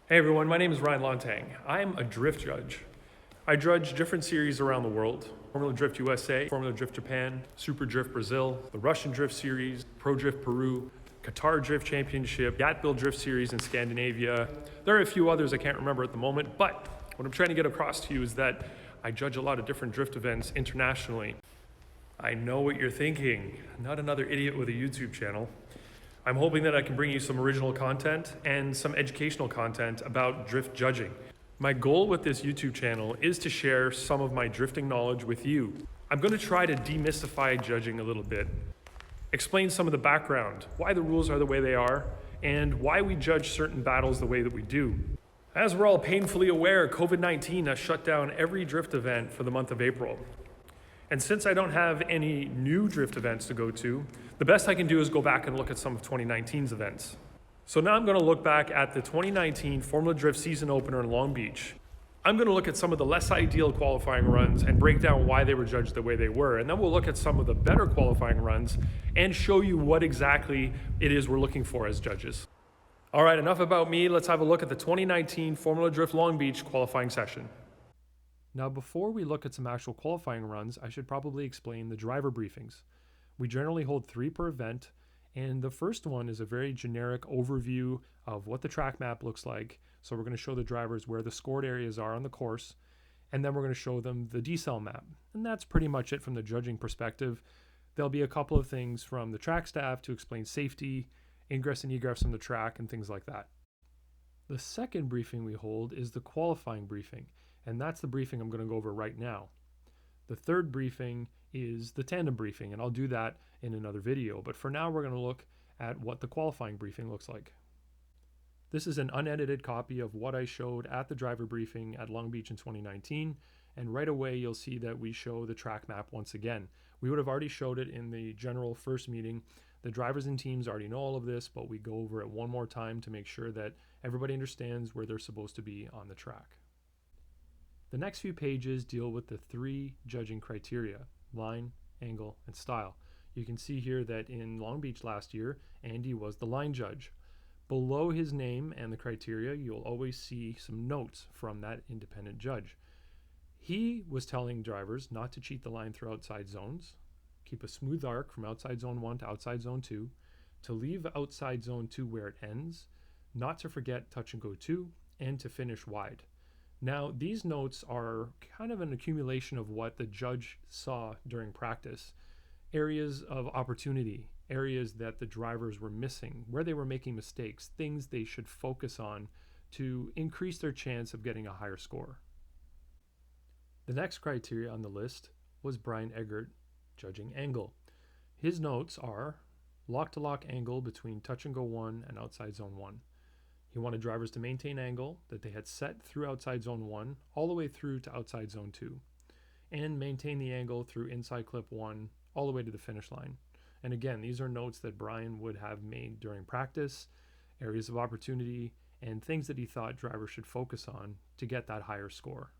Hey everyone, my name is Ryan Lanteigne. I'm a drift judge. I judge different series around the world. Formula Drift USA, Formula Drift Japan, Super Drift Brazil, the Russian Drift Series, Pro Drift Peru, Qatar Drift Championship, Yatville Drift Series in Scandinavia. There are a few others I can't remember at the moment, but what I'm trying to get across to you is that I judge a lot of different drift events internationally. I know what you're thinking, not another idiot with a YouTube channel. I'm hoping that I can bring you some original content and some educational content about drift judging. My goal with this YouTube channel is to share some of my drifting knowledge with you. I'm going to try to demystify judging a little bit, explain some of the background, why the rules are the way they are, and why we judge certain battles the way that we do. As we're all painfully aware, COVID-19 has shut down every drift event for the month of April. And since I don't have any new drift events to go to, the best I can do is go back and look at some of 2019's events. So now I'm going to look back at the 2019 Formula Drift season opener in Long Beach. I'm going to look at some of the less ideal qualifying runs and break down why they were judged the way they were. And then we'll look at some of the better qualifying runs and show you what exactly it is we're looking for as judges. All right, enough about me. Let's have a look at the 2019 Formula Drift Long Beach qualifying session. Now, before we look at some actual qualifying runs, I should probably explain the driver briefings. We generally hold 3 per event, and the first one is a very generic overview of what the track map looks like. So we're going to show the drivers where the scored areas are on the course, and then we're going to show them the decel map. And that's pretty much it from the judging perspective. There'll be a couple of things from the track staff to explain safety, ingress and egress from the track, and things like that. The second briefing we hold is the qualifying briefing, and that's the briefing I'm going to go over right now. The third briefing is the tandem briefing, and I'll do that in another video. But for now, we're going to look at what the qualifying briefing looks like. This is an unedited copy of what I showed at the driver briefing at Long Beach in 2019. And right away, you'll see that we show the track map once again. We would have already showed it in the general first meeting. The drivers and teams already know all of this, but we go over it one more time to make sure that everybody understands where they're supposed to be on the track. The next few pages deal with the 3 judging criteria: line, angle, and style. You can see here that in Long Beach last year, Andy was the line judge. Below his name and the criteria, you'll always see some notes from that independent judge. He was telling drivers not to cheat the line through outside zones, keep a smooth arc from outside zone 1 to outside zone 2, to leave outside zone 2 where it ends, not to forget touch and go 2, and to finish wide. Now, these notes are kind of an accumulation of what the judge saw during practice. Areas of opportunity, areas that the drivers were missing, where they were making mistakes, things they should focus on to increase their chance of getting a higher score. The next criteria on the list was Brian Eggert judging angle. His notes are lock-to-lock angle between touch and go 1 and outside zone 1. He wanted drivers to maintain angle that they had set through outside zone 1 all the way through to outside zone 2, and maintain the angle through inside clip 1 all the way to the finish line. And again, these are notes that Brian would have made during practice, areas of opportunity, and things that he thought drivers should focus on to get that higher score.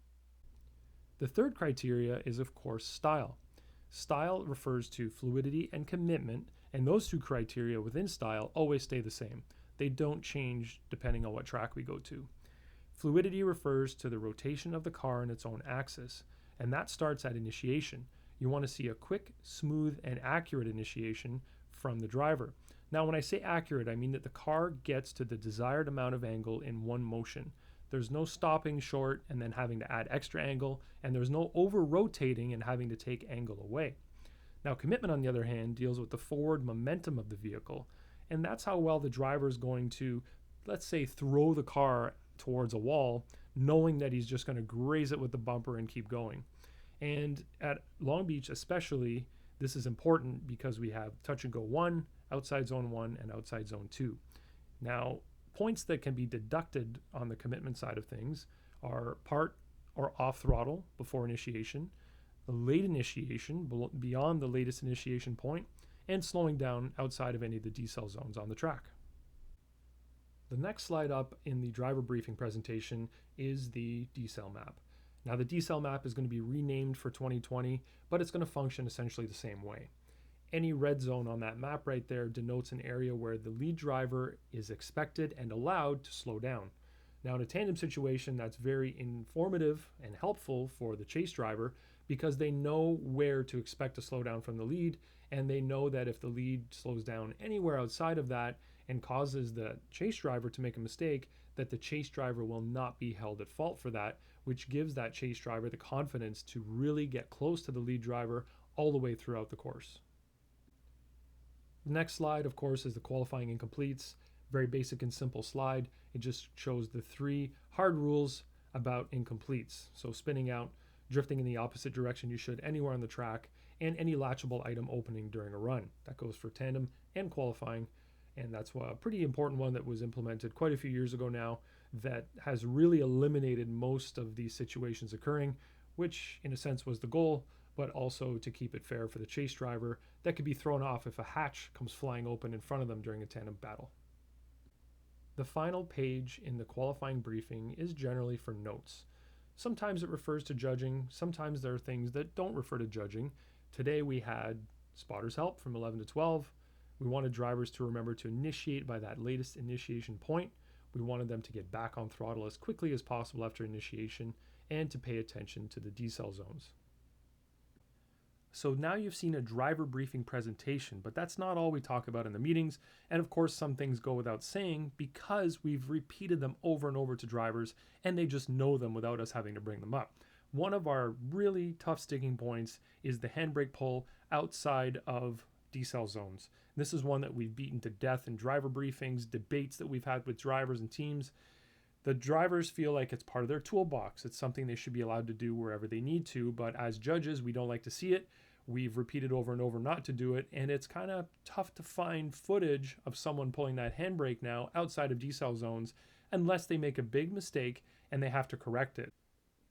The third criteria is, of course, style. Style refers to fluidity and commitment, and those 2 criteria within style always stay the same. They don't change depending on what track we go to. Fluidity refers to the rotation of the car in its own axis, and that starts at initiation. You want to see a quick, smooth, and accurate initiation from the driver. Now, when I say accurate, I mean that the car gets to the desired amount of angle in one motion. There's no stopping short and then having to add extra angle, and there's no over-rotating and having to take angle away. Now, commitment, on the other hand, deals with the forward momentum of the vehicle, and that's how well the driver is going to, let's say, throw the car towards a wall, knowing that he's just going to graze it with the bumper and keep going. And at Long Beach especially, this is important because we have touch and go 1, outside zone 1, and outside zone 2. Now, points that can be deducted on the commitment side of things are part or off throttle before initiation, the late initiation beyond the latest initiation point, and slowing down outside of any of the decel zones on the track. The next slide up in the driver briefing presentation is the decel map. Now, the decel map is going to be renamed for 2020, but it's going to function essentially the same way. Any red zone on that map right there denotes an area where the lead driver is expected and allowed to slow down. Now, in a tandem situation, that's very informative and helpful for the chase driver because they know where to expect to slow down from the lead, and they know that if the lead slows down anywhere outside of that and causes the chase driver to make a mistake, that the chase driver will not be held at fault for that, which gives that chase driver the confidence to really get close to the lead driver all the way throughout the course. The next slide, of course, is the qualifying incompletes. Very basic and simple slide. It just shows the 3 hard rules about incompletes. So spinning out, drifting in the opposite direction you should anywhere on the track, and any latchable item opening during a run. That goes for tandem and qualifying, and that's a pretty important one that was implemented quite a few years ago now that has really eliminated most of these situations occurring, which in a sense was the goal, but also to keep it fair for the chase driver that could be thrown off if a hatch comes flying open in front of them during a tandem battle. The final page in the qualifying briefing is generally for notes. Sometimes it refers to judging, sometimes there are things that don't refer to judging. Today we had spotters help from 11 to 12. We wanted drivers to remember to initiate by that latest initiation point. We wanted them to get back on throttle as quickly as possible after initiation and to pay attention to the decel zones. So now you've seen a driver briefing presentation, but that's not all we talk about in the meetings. And of course, some things go without saying because we've repeated them over and over to drivers and they just know them without us having to bring them up. One of our really tough sticking points is the handbrake pull outside of decel zones. This is one that we've beaten to death in driver briefings, debates that we've had with drivers and teams. The drivers feel like it's part of their toolbox. It's something they should be allowed to do wherever they need to, but as judges, we don't like to see it. We've repeated over and over not to do it, and it's kind of tough to find footage of someone pulling that handbrake now outside of decel zones unless they make a big mistake and they have to correct it.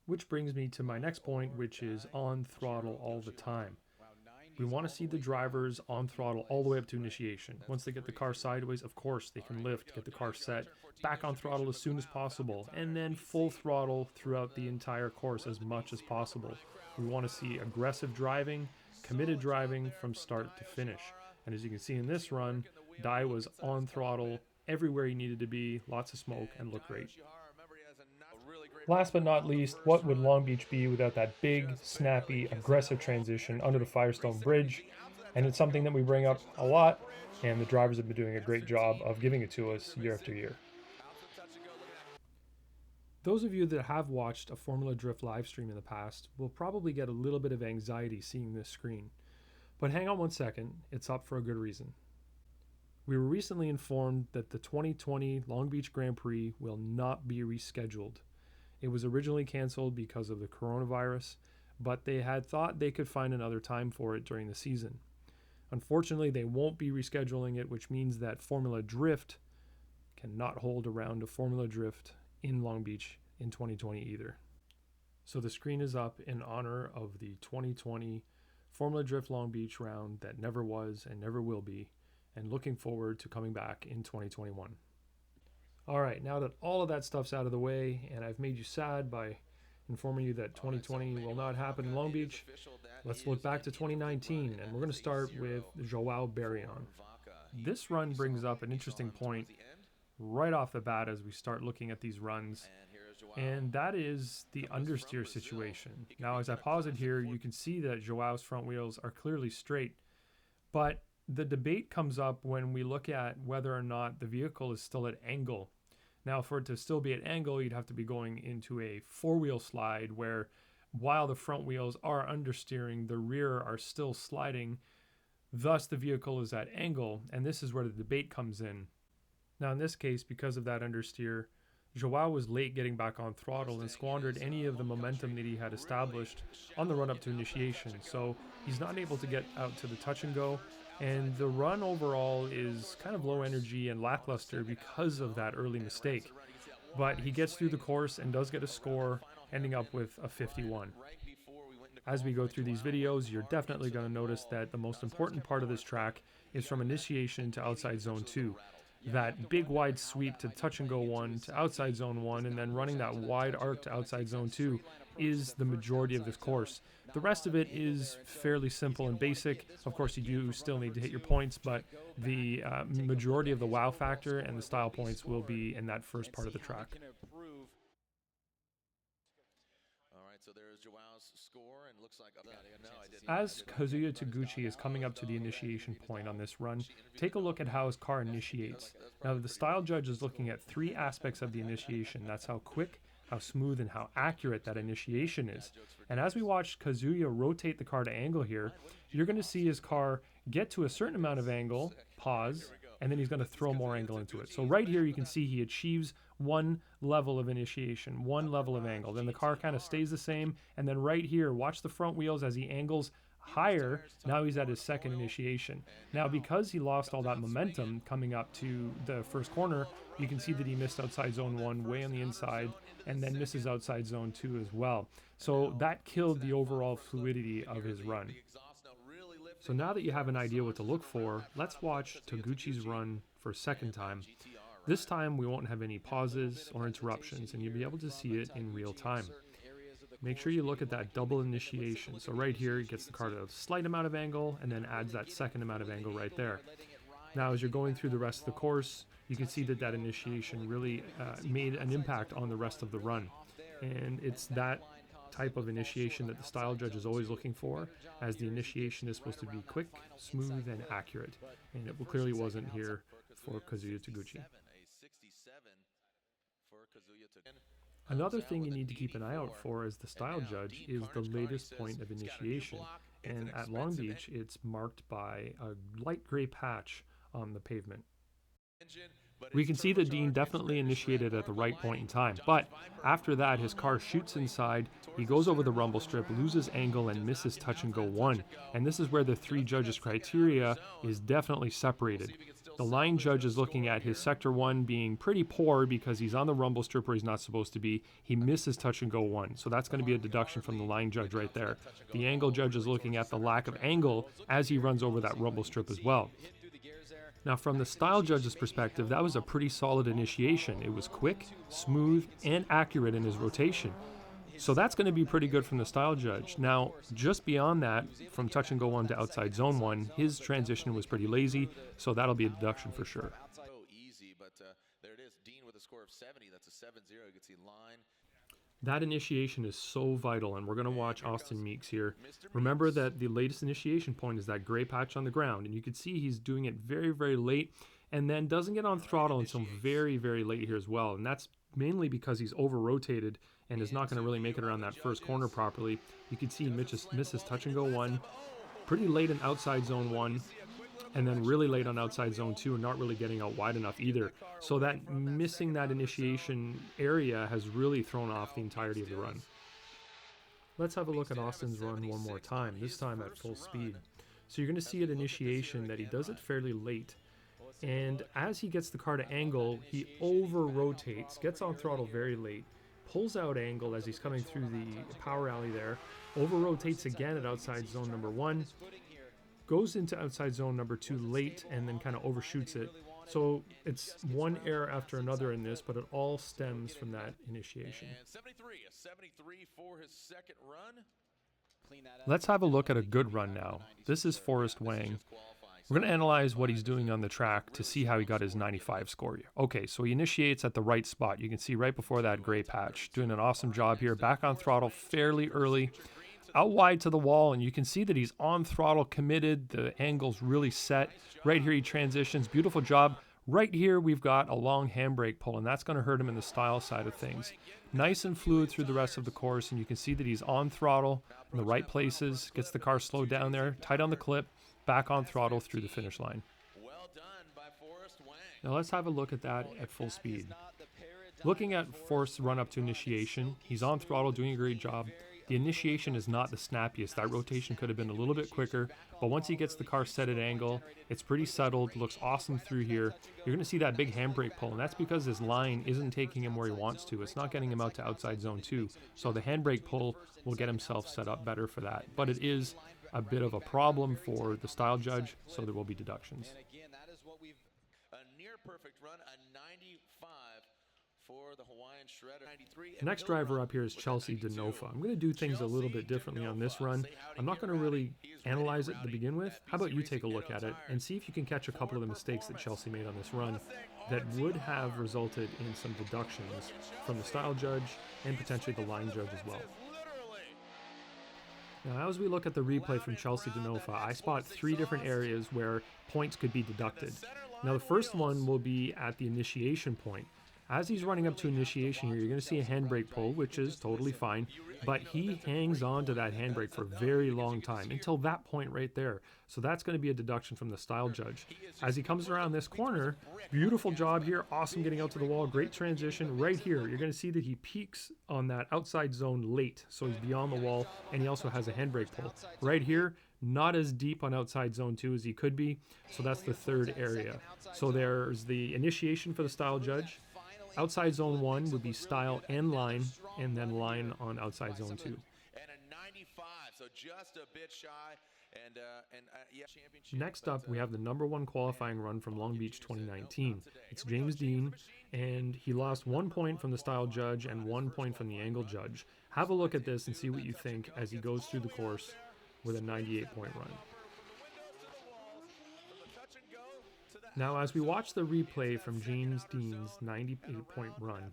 Which brings me to my next point, which is on throttle all the time. We want to see the drivers on throttle all the way up to initiation. Once they get the car sideways, of course, they can lift, get the car set, back on throttle as soon as possible, and then full throttle throughout the entire course as much as possible. We want to see aggressive driving, committed driving from start to finish. And as you can see in this run, Dai was on throttle everywhere he needed to be, lots of smoke, and looked great. Last but not least, what would Long Beach be without that big, snappy, aggressive transition under the Firestone Bridge? And it's something that we bring up a lot, and the drivers have been doing a great job of giving it to us year after year. Those of you that have watched a Formula Drift live stream in the past will probably get a little bit of anxiety seeing this screen. But hang on one second, it's up for a good reason. We were recently informed that the 2020 Long Beach Grand Prix will not be rescheduled. It was originally canceled because of the coronavirus, but they had thought they could find another time for it during the season. Unfortunately, they won't be rescheduling it, which means that Formula Drift cannot hold a round of Formula Drift in Long Beach in 2020 either. So the screen is up in honor of the 2020 Formula Drift Long Beach round that never was and never will be, and looking forward to coming back in 2021. All right, now that all of that stuff's out of the way and I've made you sad by informing you that 2020 will not happen in Long Beach, let's look back to 2019, and we're going to start with Joao Barrion. This run brings up an interesting point right off the bat as we start looking at these runs, and that is the understeer situation. Now, as I pause it here, you can see that Joao's front wheels are clearly straight, but the debate comes up when we look at whether or not the vehicle is still at angle. Now, for it to still be at angle, you'd have to be going into a four-wheel slide where while the front wheels are understeering, the rear are still sliding. Thus, the vehicle is at angle, and this is where the debate comes in. Now, in this case, because of that understeer, Joao was late getting back on throttle and squandered any of the momentum that he had established on the run-up to initiation. So he's not able to get out to the touch and go, and the run overall is kind of low energy and lackluster because of that early mistake. But he gets through the course and does get a score, ending up with a 51. As we go through these videos, you're definitely going to notice that the most important part of this track is from initiation to outside zone 2. That big wide sweep to touch and go 1 to outside zone 1, and then running that wide arc to outside zone 2 is the majority of this course. The rest of it is fairly simple and basic. Of course, you do still need to hit your points, but the majority of the wow factor and the style points will be in that first part of the track. improve. All right, so there's Joao's score, and looks like As Kazuya Taguchi is coming up to the initiation point on this run, take a look at how his car initiates. Now, the style judge is looking at three aspects of the initiation. That's how quick, how smooth, and how accurate that initiation is. And as we watch Kazuya rotate the car to angle here, you're going to see his car get to a certain amount of angle, pause, and then he's going to throw more angle into it. So right here you can see he achieves one level of initiation, one level of angle. Then the car kind of stays the same, and then right here, watch the front wheels as he angles higher. Now he's at his second initiation. Now, because he lost all that momentum coming up to the first corner, you can see that he missed outside zone 1 way on the inside, and then misses outside zone 2 as well. So that killed the overall fluidity of his run. So now that you have an idea what to look for, let's watch Taguchi's run for a second time. This time we won't have any pauses or interruptions, and you'll be able to see it in real time. Make sure you look at that double initiation. So right here, it gets the car to a slight amount of angle and then adds that second amount of angle right there. Now, as you're going through the rest of the course, you can see that that initiation really made an impact on the rest of the run. And it's that type of initiation that the style judge is always looking for, as the initiation is supposed to be quick, smooth, and accurate. And it clearly wasn't here for Kazuya Taguchi. Another thing you need to keep an eye out for as the style judge is the latest point of initiation. And at Long Beach, it's marked by a light gray patch on the pavement. We can see that Dean definitely initiated at the right point in time, but after that his car shoots inside, he goes over the rumble strip, loses angle, and misses touch and go 1. And this is where the three judges' criteria is definitely separated. The line judge is looking at his sector 1 being pretty poor because he's on the rumble strip where he's not supposed to be. He misses touch and go 1, so that's going to be a deduction from the line judge right there. The angle judge is looking at the lack of angle as he runs over that rumble strip as well. Now, from the style judge's perspective, that was a pretty solid initiation. It was quick, smooth, and accurate in his rotation. So that's going to be pretty good from the style judge. Now, just beyond that, from touch and go 1 to outside zone 1, his transition was pretty lazy, so that'll be a deduction for sure. Easy, but there it is. Dean with a score of 70. That's a 7-0. You can see line. That initiation is so vital, and we're going to watch Austin Meeks here. Remember that the latest initiation point is that gray patch on the ground, and you can see he's doing it very, very late, and then doesn't get on throttle until very, very late here as well. And that's mainly because he's over-rotated and is not going to really make it around that first corner properly. You can see he misses touch and go 1, pretty late in outside zone 1, and then really late on outside zone 2 and not really getting out wide enough either. So that missing that initiation area has really thrown off the entirety of the run. Let's have a look at Austin's run one more time, this time at full speed. So you're going to see at initiation that he does it fairly late. And as he gets the car to angle, he over-rotates, gets on throttle very late, pulls out angle as he's coming through the power alley there, over-rotates again at outside zone number 1, goes into outside zone number 2 late, and then kind of overshoots it. So it's one error after another in this, but it all stems from that initiation. And 73 for his second run. Let's have a look at a good run now. This is Forrest Wang. We're going to analyze what he's doing on the track to see how he got his 95 score. Okay, so he initiates at the right spot. You can see right before that gray patch. Doing an awesome job here. Back on throttle fairly early. Out wide to the wall, and you can see that he's on throttle, committed. The angle's really set. Right here he transitions. Beautiful job. Right here we've got a long handbrake pull, and that's going to hurt him in the style side of things. Nice and fluid through the rest of the course, and you can see that he's on throttle in the right places. Gets the car slowed down there, tight on the clip, back on throttle through the finish line. Well done by Forrest Wang. Now let's have a look at that at full speed. Looking at Forrest's run up to initiation, he's on throttle, doing a great job. The initiation is not the snappiest. That rotation could have been a little bit quicker, but once he gets the car set at angle, it's pretty settled, looks awesome through here. You're going to see that big handbrake pull, and that's because his line isn't taking him where he wants to. It's not getting him out to outside zone 2, so the handbrake pull will get himself set up better for that. But it is a bit of a problem for the style judge, so there will be deductions. And again, that is what we've a near perfect run, a 95 for the Hawaiian Shredder. 93. The next driver up here is Chelsea DeNofa. I'm going to do things a little bit differently on this run. I'm not going to really analyze it to begin with. How about you take a look at it and see if you can catch a couple of the mistakes that Chelsea made on this run that would have resulted in some deductions from the style judge and potentially the line judge as well. Now, as we look at the replay from Chelsea DeNofa, I spot 3 different areas where points could be deducted. Now, the first one will be at the initiation point. As he's running up to initiation here, you're going to see a handbrake pull, which is totally fine, but he hangs on to that handbrake for a very long time, until that point right there. So that's going to be a deduction from the style judge. As he comes around this corner, beautiful job here, awesome getting out to the wall, great transition. Right here, you're going to see that he peaks on that outside zone late, so he's beyond the wall, and he also has a handbrake pull. Right here, not as deep on outside zone 2 as he could be, so that's the third area. So there's the initiation for the style judge. Outside zone 1 would be style and line, and then line on outside zone 2. And a 95, so just a bit shy. Next up, we have the #1 qualifying run from Long Beach 2019. It's James Dean, and he lost 1 point from the style judge and 1 point from the angle judge. Have a look at this and see what you think as he goes through the course with a 98-point run. Now, as we watch the replay from James Dean's 98-point run,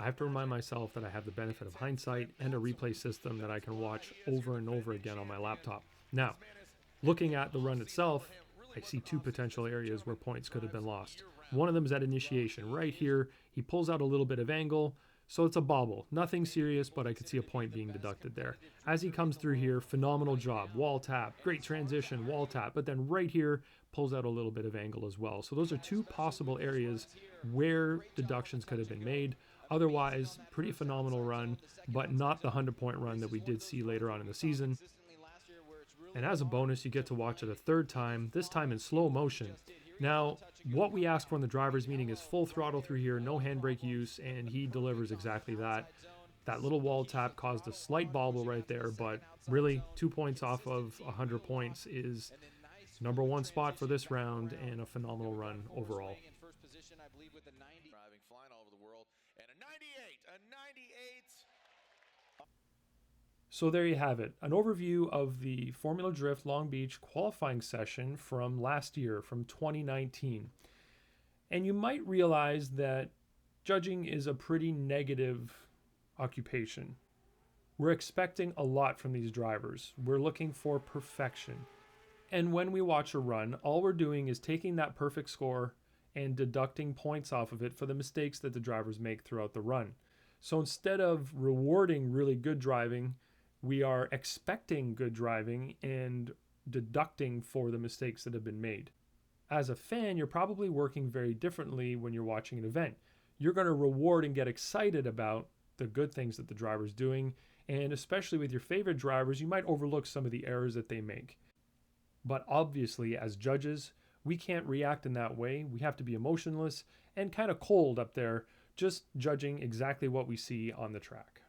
I have to remind myself that I have the benefit of hindsight and a replay system that I can watch over and over again on my laptop. Now, looking at the run itself, I see 2 potential areas where points could have been lost. One of them is at initiation. Right here, he pulls out a little bit of angle, so it's a bobble. Nothing serious, but I could see a point being deducted there. As he comes through here, phenomenal job. Wall tap, great transition, wall tap. But then right here, pulls out a little bit of angle as well. So those are 2 possible areas where deductions could have been made. Otherwise, pretty phenomenal run, but not the 100-point run that we did see later on in the season. And as a bonus, you get to watch it a 3rd time, this time in slow motion. Now, what we ask for in the driver's meeting is full throttle through here, no handbrake use, and he delivers exactly that. That little wall tap caused a slight bobble right there, but really 2 points off of 100 points is #1 spot for this round and a phenomenal run overall. Flying all over the world, and a 98. So there you have it, an overview of the Formula Drift Long Beach qualifying session from last year, from 2019. And you might realize that judging is a pretty negative occupation. We're expecting a lot from these drivers. We're looking for perfection. And when we watch a run, all we're doing is taking that perfect score and deducting points off of it for the mistakes that the drivers make throughout the run. So instead of rewarding really good driving, we are expecting good driving and deducting for the mistakes that have been made. As a fan, you're probably working very differently when you're watching an event. You're going to reward and get excited about the good things that the driver's doing, and especially with your favorite drivers, you might overlook some of the errors that they make. But obviously, as judges, we can't react in that way. We have to be emotionless and kind of cold up there, just judging exactly what we see on the track.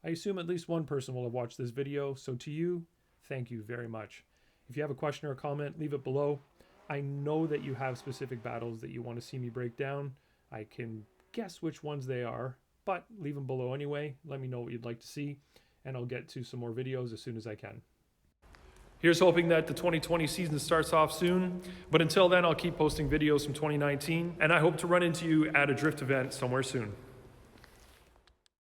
I assume at least one person will have watched this video, so to you, thank you very much. If you have a question or a comment, leave it below. I know that you have specific battles that you want to see me break down. I can guess which ones they are, but leave them below anyway. Let me know what you'd like to see, and I'll get to some more videos as soon as I can. Here's hoping that the 2020 season starts off soon, but until then, I'll keep posting videos from 2019, and I hope to run into you at a drift event somewhere soon.